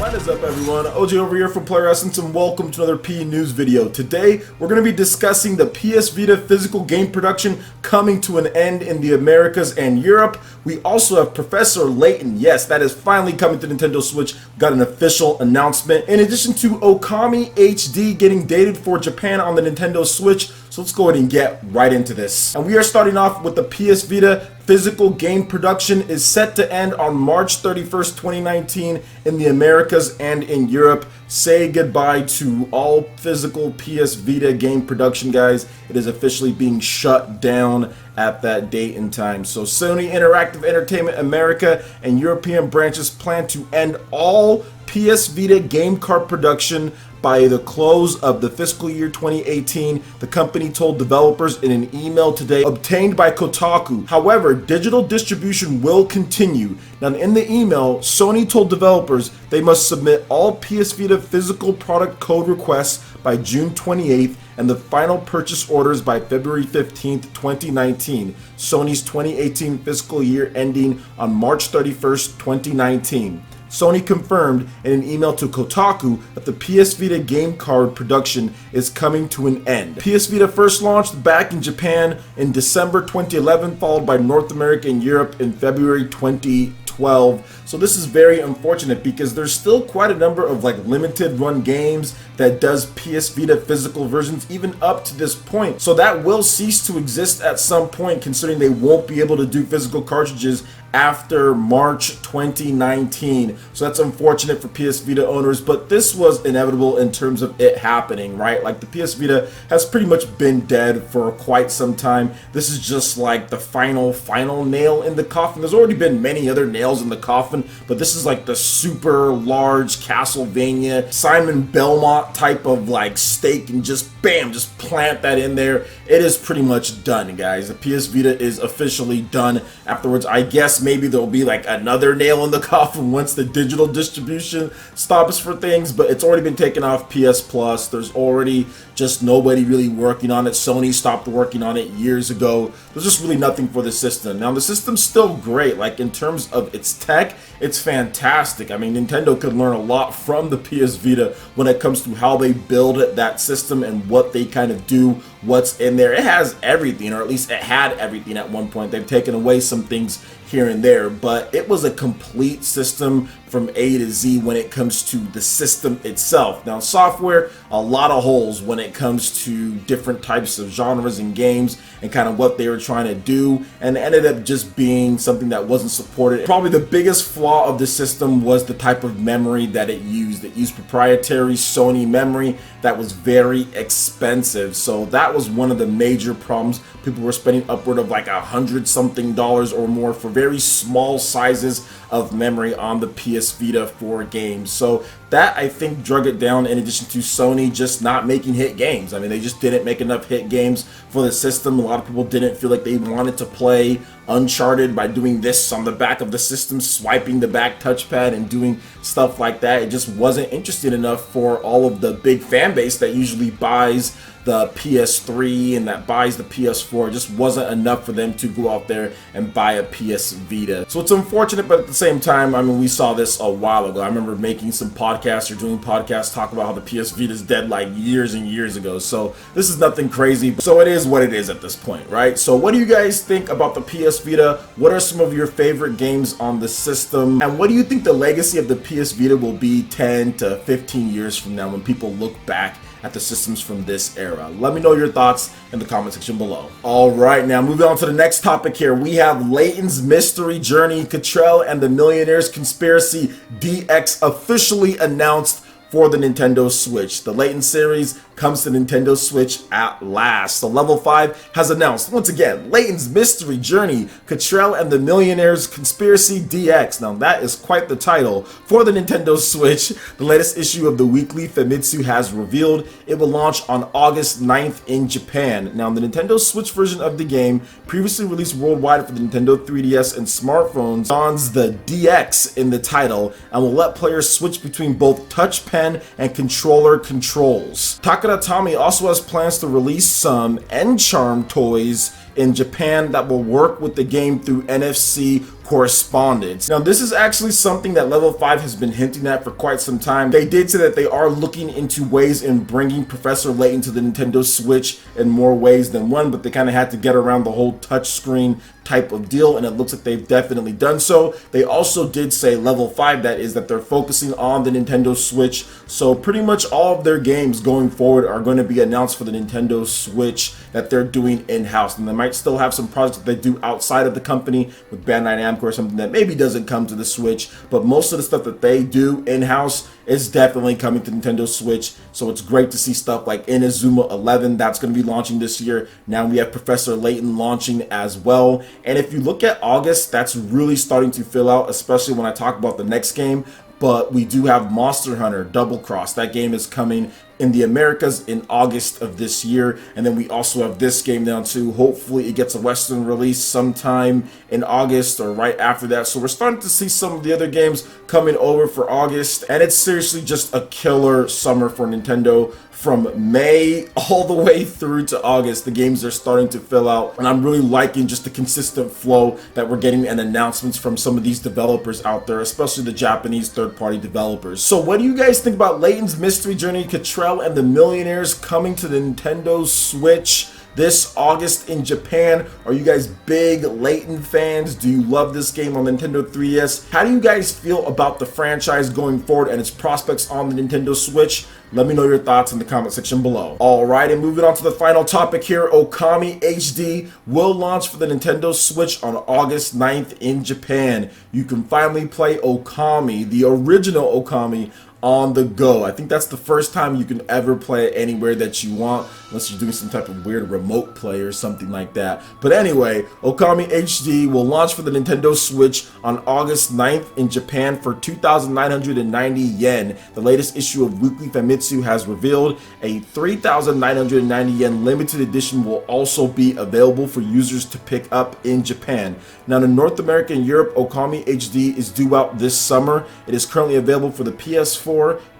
What is up, everyone? OJ over here from Player Essence, and welcome to another P News video. Today, we're going to be discussing the PS Vita physical game production coming to an end in the Americas and Europe. We also have Professor Layton. Yes, that is finally coming to Nintendo Switch. We got an official announcement. In addition to Okami HD getting dated for Japan on the Nintendo Switch. So let's go ahead and get right into this. And we are starting off with the PS Vita physical game production is set to end on March 31st, 2019 in the Americas and in Europe. Say goodbye to all physical PS Vita game production, guys. It is officially being shut down at that date and time. So Sony Interactive Entertainment America and European branches plan to end all PS Vita game card production by the close of the fiscal year 2018, the company told developers in an email today obtained by Kotaku. However, digital distribution will continue. Now, in the email, Sony told developers they must submit all PS Vita physical product code requests by June 28th and the final purchase orders by February 15th, 2019. Sony's 2018 fiscal year ending on March 31st, 2019. Sony confirmed in an email to Kotaku that the PS Vita game card production is coming to an end. PS Vita first launched back in Japan in December 2011, followed by North America and Europe in February 2012. So this is very unfortunate because there's still quite a number of limited run games that does PS Vita physical versions even up to this point. So that will cease to exist at some point, considering they won't be able to do physical cartridges after March 2019. So that's unfortunate for PS Vita owners, but this was inevitable in terms of it happening, right? Like, the PS Vita has pretty much been dead for quite some time. This is just like the final nail in the coffin. There's already been many other nails in the coffin, but this is like the super large Castlevania, Simon Belmont type of stake, and just bam, just plant that in there. It is pretty much done, guys. The PS Vita is officially done. Afterwards, I guess maybe there'll be another nail in the coffin once the digital distribution stops for things, but it's already been taken off PS Plus. There's already just nobody really working on it. Sony stopped working on it years ago. There's just really nothing for the system. Now, the system's still great. In terms of its tech, it's fantastic. I mean, Nintendo could learn a lot from the PS Vita when it comes to how they build that system and what they kind of do, what's in there. It has everything, or at least it had everything at one point. They've taken away some things here and there, but it was a complete system from A to Z when it comes to the system itself. Now, software, a lot of holes when it comes to different types of genres and games and kind of what they were trying to do, and it ended up just being something that wasn't supported. Probably the biggest flaw of the system was the type of memory that it used. It used proprietary Sony memory that was very expensive, so that was one of the major problems. People were spending upward of $100-something or more for very small sizes of memory on the PS Vita for games. So that, I think, drug it down, in addition to Sony just not making hit games. I mean, they just didn't make enough hit games for the system. A lot of people didn't feel like they wanted to play Uncharted by doing this on the back of the system, swiping the back touchpad and doing stuff like that. It just wasn't interesting enough for all of the big fan base that usually buys the PS3 and that buys the PS4. It just wasn't enough for them to go out there and buy a PS Vita. So it's unfortunate, but at the same time, I mean, we saw this a while ago. I remember making some podcasts or doing podcasts talk about how the PS Vita is dead years and years ago. So this is nothing crazy. So it is what it is at this point, right? So what do you guys think about the PS Vita? What are some of your favorite games on the system? And what do you think the legacy of the PS Vita will be 10 to 15 years from now when people look back at the systems from this era? Let me know your thoughts in the comment section below. Alright, now moving on to the next topic here. We have Layton's Mystery Journey, Katrielle and the Millionaires Conspiracy DX officially announced for the Nintendo Switch. The Layton series comes to Nintendo Switch at last. So Level 5 has announced, once again, Layton's Mystery Journey, Katrielle and the Millionaires Conspiracy DX. Now that is quite the title for the Nintendo Switch. The latest issue of the weekly Famitsu has revealed it will launch on August 9th in Japan. Now, the Nintendo Switch version of the game, previously released worldwide for the Nintendo 3DS and smartphones, dons the DX in the title and will let players switch between both touch pen and controller controls. Takara also has plans to release some N-Charm toys in Japan that will work with the game through NFC correspondence. Now, this is actually something that Level 5 has been hinting at for quite some time. They did say that they are looking into ways in bringing Professor Layton to the Nintendo Switch in more ways than one, but they kind of had to get around the whole touchscreen type of deal, and it looks like they've definitely done so. They also did say, Level 5 that is, that they're focusing on the Nintendo Switch, so pretty much all of their games going forward are going to be announced for the Nintendo Switch that they're doing in-house, and they might still have some projects that they do outside of the company with Bandai Namco or something that maybe doesn't come to the Switch, but most of the stuff that they do in-house is definitely coming to Nintendo Switch. So it's great to see stuff like Inazuma 11 that's going to be launching this year. Now we have Professor Layton launching as well. And if you look at August, that's really starting to fill out, especially when I talk about the next game. But we do have Monster Hunter Double Cross. That game is coming in the Americas in August of this year. And then we also have this game now too. Hopefully it gets a Western release sometime in August or right after that. So we're starting to see some of the other games coming over for August. And it's seriously just a killer summer for Nintendo. From May all the way through to August, the games are starting to fill out, and I'm really liking just the consistent flow that we're getting and announcements from some of these developers out there, especially the Japanese third-party developers. So what do you guys think about Layton's Mystery Journey, Katrielle, and the Millionaires coming to the Nintendo Switch this August in Japan? Are you guys big Layton fans? Do you love this game on Nintendo 3DS? How do you guys feel about the franchise going forward and its prospects on the Nintendo Switch? Let me know your thoughts in the comment section below. Alright, and moving on to the final topic here, Okami HD will launch for the Nintendo Switch on August 9th in Japan. You can finally play Okami, the original Okami, on the go. I think that's the first time you can ever play it anywhere that you want, unless you're doing some type of weird remote play or something like that. But anyway, Okami HD will launch for the Nintendo Switch on August 9th in Japan for 2,990 yen. The latest issue of Weekly Famitsu has revealed a 3,990 yen limited edition will also be available for users to pick up in Japan. Now, in North America and Europe, Okami HD is due out this summer. It is currently available for the PS4,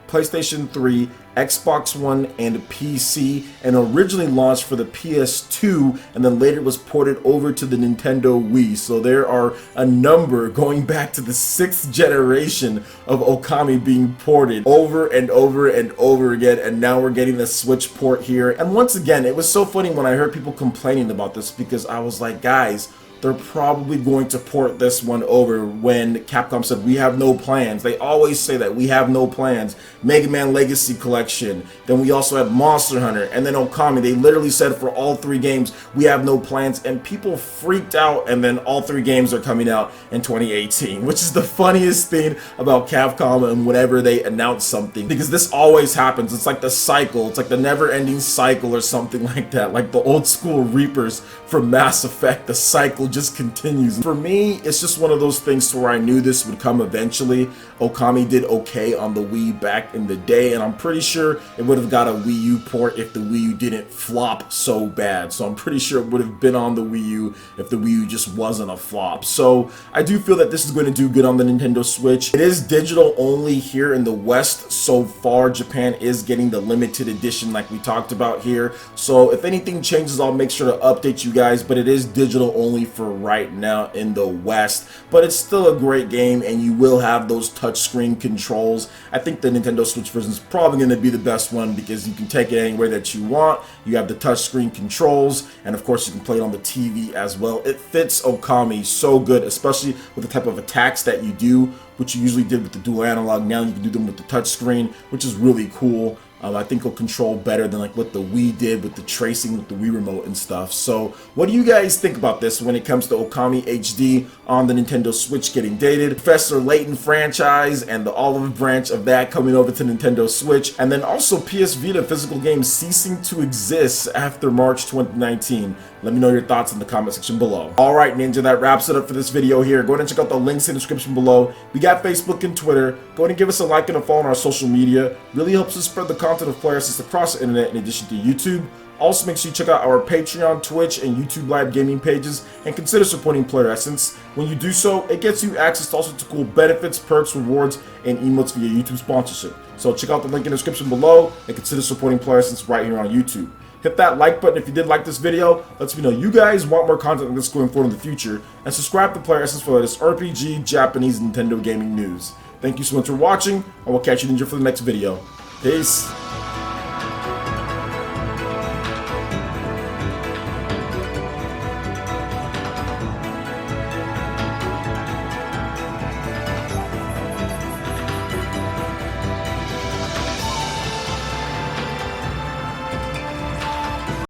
PlayStation 3, Xbox One, and PC, and originally launched for the PS2 and then later was ported over to the Nintendo Wii. So there are a number going back to the 6th generation of Okami being ported over and over and over again, and now we're getting the Switch port here. And once again, it was so funny when I heard people complaining about this, because I was like, guys, they're probably going to port this one over when Capcom said, we have no plans. They always say that, we have no plans. Mega Man Legacy Collection. Then we also had Monster Hunter. And then Okami. They literally said for all 3 games, we have no plans. And people freaked out. And then all 3 games are coming out in 2018. Which is the funniest thing about Capcom and whenever they announce something. Because this always happens. It's like the cycle. It's like the never-ending cycle or something like that. Like the old school Reapers from Mass Effect. The cycle just continues. For me, it's just one of those things where I knew this would come eventually. Okami did okay on the Wii back in the day, and I'm pretty sure it would have got a Wii U port if the Wii U didn't flop so bad. So I'm pretty sure it would have been on the Wii U if the Wii U just wasn't a flop. So I do feel that this is going to do good on the Nintendo Switch. It is digital only here in the West so far. Japan is getting the limited edition like we talked about here. So if anything changes, I'll make sure to update you guys, but it is digital only for right now in the West. But it's still a great game, and you will have those touchscreen controls. I think the Nintendo Switch version is probably going to be the best one because you can take it anywhere that you want. You have the touchscreen controls, and of course you can play it on the TV as well. It fits Okami so good, especially with the type of attacks that you do, which you usually did with the dual analog. Now you can do them with the touchscreen, which is really cool. I think it'll control better than like what the Wii did with the tracing with the Wii remote and stuff. So what do you guys think about this when it comes to Okami HD on the Nintendo Switch getting dated? Professor Layton franchise and the olive branch of that coming over to Nintendo Switch, and then also PS Vita physical games ceasing to exist after March 2019. Let me know your thoughts in the comment section below. Alright Ninja, that wraps it up for this video here. Go ahead and check out the links in the description below. We got Facebook and Twitter. Go ahead and give us a like and a follow on our social media. Really helps us spread the content of Player Essence across the internet in addition to YouTube. Also, make sure you check out our Patreon, Twitch, and YouTube live gaming pages, and consider supporting Player Essence. When you do so, it gets you access to all sorts of cool benefits, perks, rewards, and emotes via YouTube sponsorship. So check out the link in the description below, and consider supporting Player Essence right here on YouTube. Hit that like button if you did like this video. Lets me know you guys want more content like this going forward in the future. And subscribe to Player Essence for the latest RPG, Japanese, Nintendo gaming news. Thank you so much for watching, and we'll catch you ninja for the next video. Peace.